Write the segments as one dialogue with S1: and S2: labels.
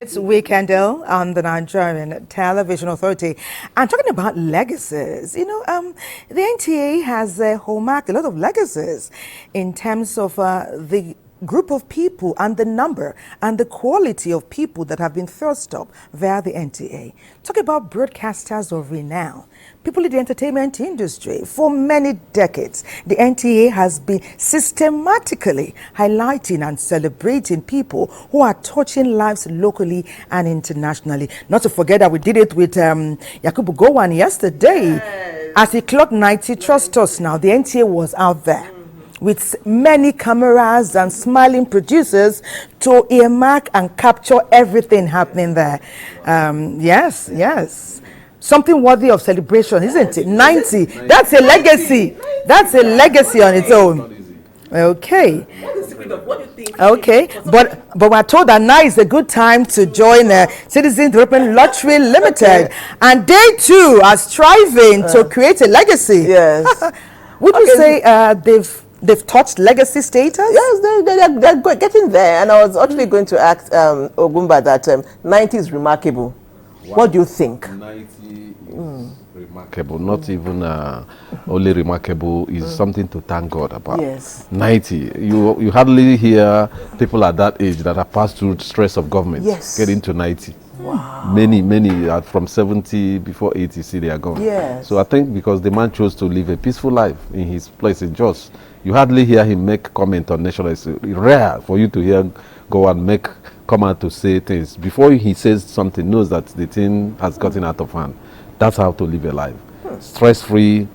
S1: It's Weekendel on the Nigerian Television Authority. And talking about legacies, the NTA has hallmarked a lot of legacies in terms of the group of people and the number and the quality of people that have been thrust up via the NTA. Talk about broadcasters of renown, people in the entertainment industry. For many decades, the NTA has been systematically highlighting and celebrating people who are touching lives locally and internationally. Not to forget that we did it with Yakubu Gowon yesterday. Yes. As he clocked 90, trust us now, the NTA was out there with many cameras and smiling producers to earmark and capture everything happening there. Yes. Something worthy of celebration, isn't it? 90. That's a legacy. That's a legacy on its own. Okay. Okay, but we're told that now is a good time to join Citizen Development Lottery Limited, and they too are striving to create a legacy.
S2: Yes.
S1: Would you say they've touched legacy status?
S2: Yes, they're getting there. And I was actually going to ask Ogumba that 90 is remarkable. Wow. What do you think?
S3: 90 is remarkable. Not even only remarkable, is something to thank God about.
S2: Yes.
S3: 90. You hardly hear people at that age that have passed through stress of government getting to 90.
S2: Wow.
S3: Many are from 70, before 80, see they are gone.
S2: Yes.
S3: So I think because the man chose to live a peaceful life in his place in Jos, you hardly hear him make comment on nationalism. It's rare for you to hear go and come out to say things. Before he says something, knows that the thing has gotten out of hand. That's how to live a life. Stress-free,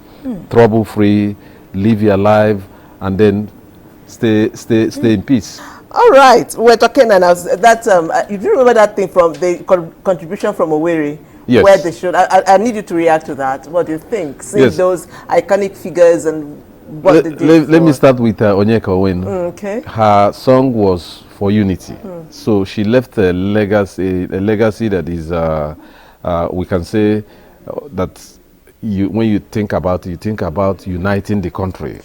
S3: trouble-free, live your life, and then stay in peace.
S2: All right, we're talking and you do remember that thing from the contribution from Owerri?
S3: Yes.
S2: Where they showed. I need you to react to that. What do you think? Seeing those iconic figures and what they did.
S3: Let me start with Onyeka Owen.
S2: Okay.
S3: Her song was for unity. So she left a legacy that is, we can say, that when you think about it, you think about uniting the country.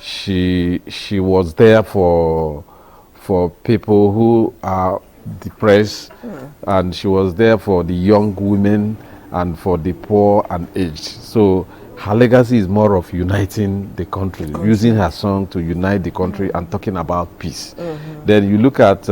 S3: Sure. She was there for people who are depressed, and she was there for the young women and for the poor and aged. So her legacy is more of uniting the country, using her song to unite the country and talking about peace. Then you look at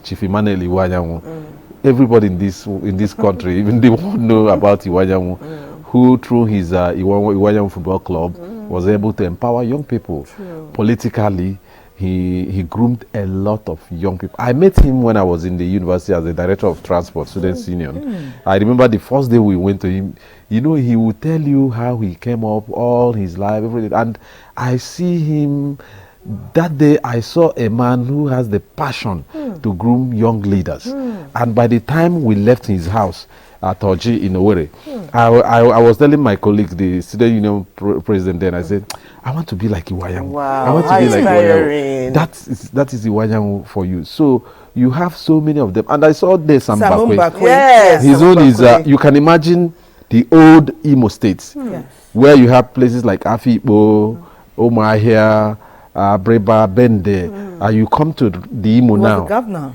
S3: Chief Emmanuel Iwanyanwu. Everybody in this country, even they won't know about Iwanyanwu, who through his Iwanyanwu Football Club was able to empower young people. Politically. He groomed a lot of young people. I met him when I was in the university as the director of Transport Students Union. I remember the first day we went to him, he would tell you how he came up all his life, everything. And I see him, that day I saw a man who has the passion to groom young leaders. And by the time we left his house at Oji in Owerri, I was telling my colleague, the student union president then, I said, I want to be like Iwanyanwu.
S2: Wow,
S3: I want to be like Iwanyanwu. That is Iwanyanwu for you. So you have so many of them. And I saw there Sambakwe.
S2: Yes.
S3: His own is, you can imagine the old Imo states, where you have places like Afikpo, Omahia, Breba, Bende, and you come to the Imo now.
S1: The governor.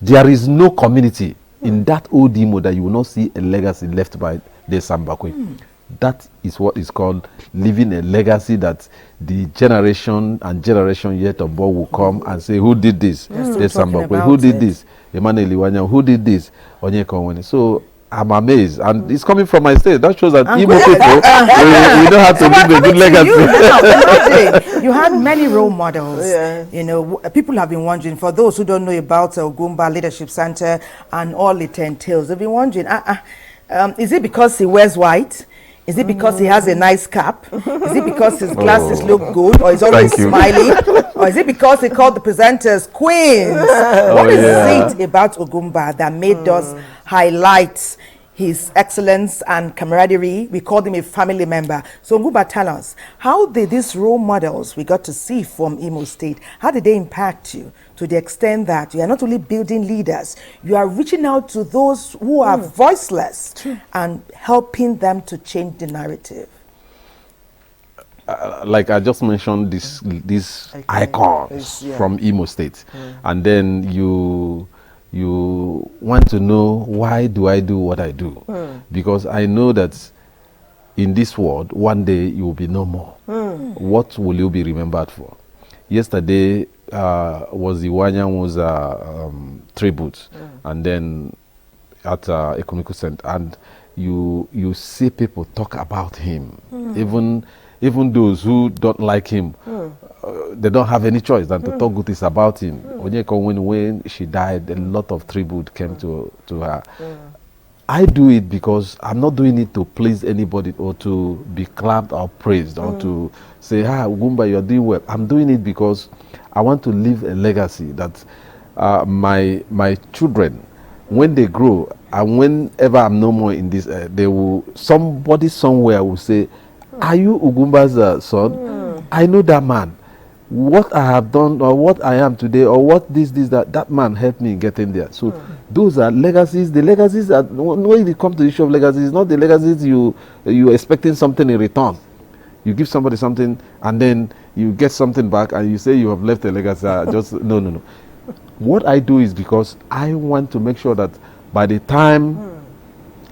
S3: There is no community in that old Imo that you will not see a legacy left by the Sambakwe. That is what is called leaving a legacy that the generation and generation yet above will come and say, who did this? The Sambakwe. Who did this? Emmanuel Iwanyanwu. Who did this? Onyeka Onwenu. So I'm amazed, and it's coming from my state. That shows that Igbo people, we don't have to leave a good legacy.
S1: You had many role models. People have been wondering, for those who don't know about Ogumba Leadership Center and all it entails, they've been wondering, is it because he wears white? Is it because he has a nice cap? Is it because his glasses look good, or he's always smiling? Or is it because he called the presenters queens? What is it about Ogumba that made us highlight his excellence and camaraderie? We called him a family member. So Ogumba, tell us, how did these role models we got to see from Imo State, how did they impact you to the extent that you are not only building leaders, you are reaching out to those who are voiceless and helping them to change the narrative?
S3: Like I just mentioned, these icons from Imo State, and then you you want to know, why do I do what I do? Because I know that in this world, one day you will be no more. What will you be remembered for? Yesterday was the Wanyanwu's tribute, and then at Economic Center, and you see people talk about him, even those who don't like him. They don't have any choice than to talk good things about him. When she died, a lot of tribute came to her. I do it because I'm not doing it to please anybody or to be clapped or praised or to say, Ugumba, you're doing well. I'm doing it because I want to leave a legacy that my children, when they grow and whenever I'm no more in this, somebody somewhere will say, are you Ugumba's son? I know that man. What I have done or what I am today or what that man helped me getting there. So those are legacies. The legacies are, when it comes to the issue of legacies, it's not the legacies you're expecting something in return. You give somebody something and then you get something back and you say you have left a legacy. No. What I do is because I want to make sure that by the time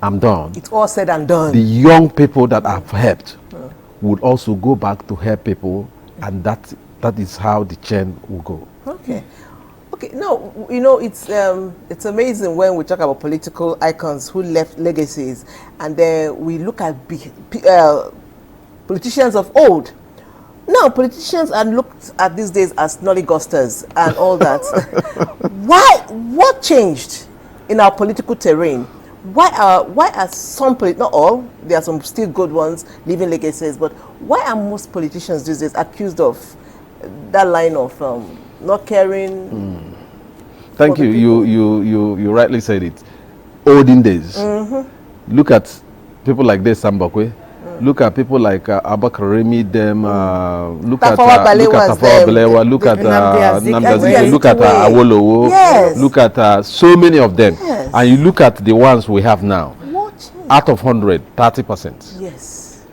S3: I'm done,
S2: It's all said and done.
S3: the young people that I've helped would also go back to help people, and that is how the chain will go.
S2: Okay. No, it's amazing when we talk about political icons who left legacies, and then we look at politicians of old. Now, politicians are looked at these days as nollygusters and all that. What changed in our political terrain? Why are some, not all, there are some still good ones leaving legacies, but why are most politicians these days accused of that line of not caring?
S3: Thank you. You rightly said it. Olden days. Look at people like this Sambakwe. Look at people like Abakaremi, them. Look at Tafawa Balewa. Look at Nnamdi Azikiwe. Look at Awolowo.
S2: Yes.
S3: Look at so many of them.
S2: Yes.
S3: And you look at the ones we have now.
S2: What changed?
S3: Out of 100, 30%.
S2: Yes.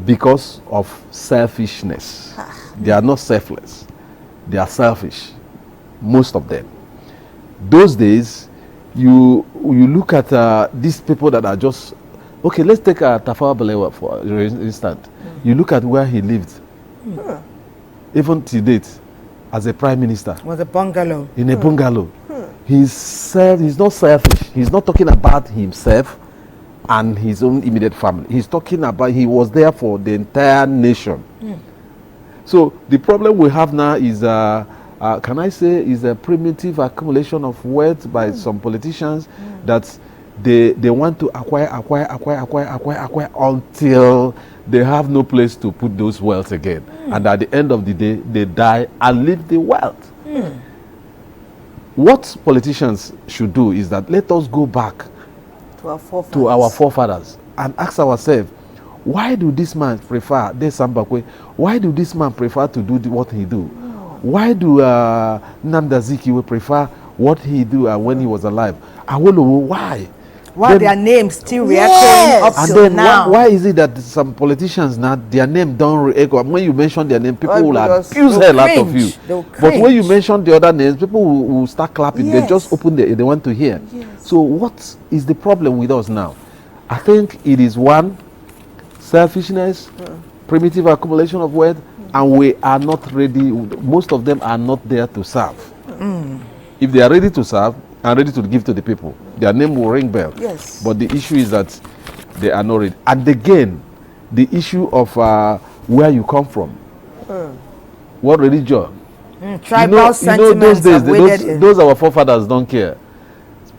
S3: Because of selfishness. They are not selfless. They are selfish. Most of them. Those days, you look at these people that are just, okay, let's take Tafawa Balewa for instance. You look at where he lived. Even to date, as a prime minister.
S1: Was a bungalow.
S3: In a bungalow. He's not selfish. He's not talking about himself and his own immediate family. He's talking about he was there for the entire nation. So the problem we have now is, can I say, is a primitive accumulation of wealth by some politicians that they want to acquire until they have no place to put those wealth again. And at the end of the day, they die and leave the wealth. What politicians should do is that let us go back
S2: To our forefathers.
S3: and ask ourselves, why do this man prefer Desambakwe? Why do this man prefer to do what he do? Why do Nnamdi Azikiwe prefer what he do when he was alive? Awolowo, why?
S1: Why their names still reoccurring up
S3: And
S1: till
S3: then
S1: now?
S3: why is it that some politicians now, their name don't re-echo? When you mention their name, people will
S2: because
S3: accuse
S1: they'll
S3: hell out of
S1: cringe.
S3: you.
S1: They'll
S3: But when you
S1: cringe.
S3: mention the other names, people will start clapping. They
S2: Yes.
S3: just open they want to hear.
S2: Yes.
S3: So what is the problem with us now? I think it is one, selfishness, primitive accumulation of wealth, and we are not ready. Most of them are not there to serve. If they are ready to serve and ready to give to the people, their name will ring bell.
S2: Yes.
S3: But the issue is that they are not ready. And again, the issue of where you come from, what religion.
S1: Tribal sentiments
S3: those days,
S1: have waded in.
S3: those our forefathers don't care.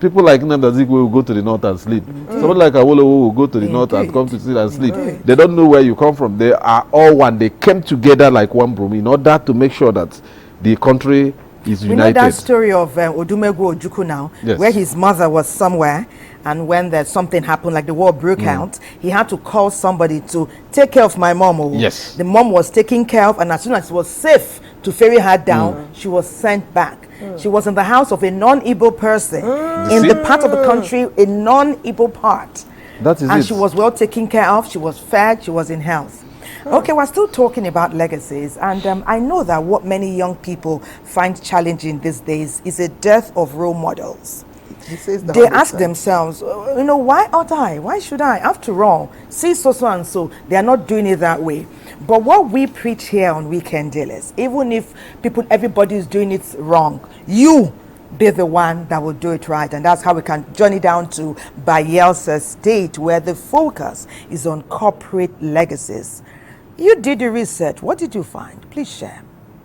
S3: People like Nnamdi Azikiwe will go to the north and sleep. Someone like Awolowo will go to the north and come to sit and sleep. They don't know where you come from. They are all one. They came together like one broom in order to make sure that the country is
S1: We know
S3: united.
S1: that story of Odumegwu Ojukwu now,
S3: Yes.
S1: where his mother was somewhere, and when there's something happened, like the war broke out, he had to call somebody to take care of my mom.
S3: Yes.
S1: The mom was taken care of, and as soon as it was safe to ferry her down, she was sent back. She was in the house of a non-Igbo person in
S3: see?
S1: the part of the country, a non-Igbo part.
S3: That is
S1: And
S3: it.
S1: she was well taken care of, she was fed, she was in health. Okay, we're still talking about legacies, and I know that what many young people find challenging these days is a dearth of role models.
S2: He says that
S1: They
S2: all the
S1: ask
S2: time.
S1: themselves, why ought I? Why should I? After all, see so and so, they are not doing it that way. But what we preach here on Weekend Dealers, even if everybody is doing it wrong, you be the one that will do it right. And that's how we can journey down to Bayelsa State, where the focus is on corporate legacies. You did the research. What did you find? Please share.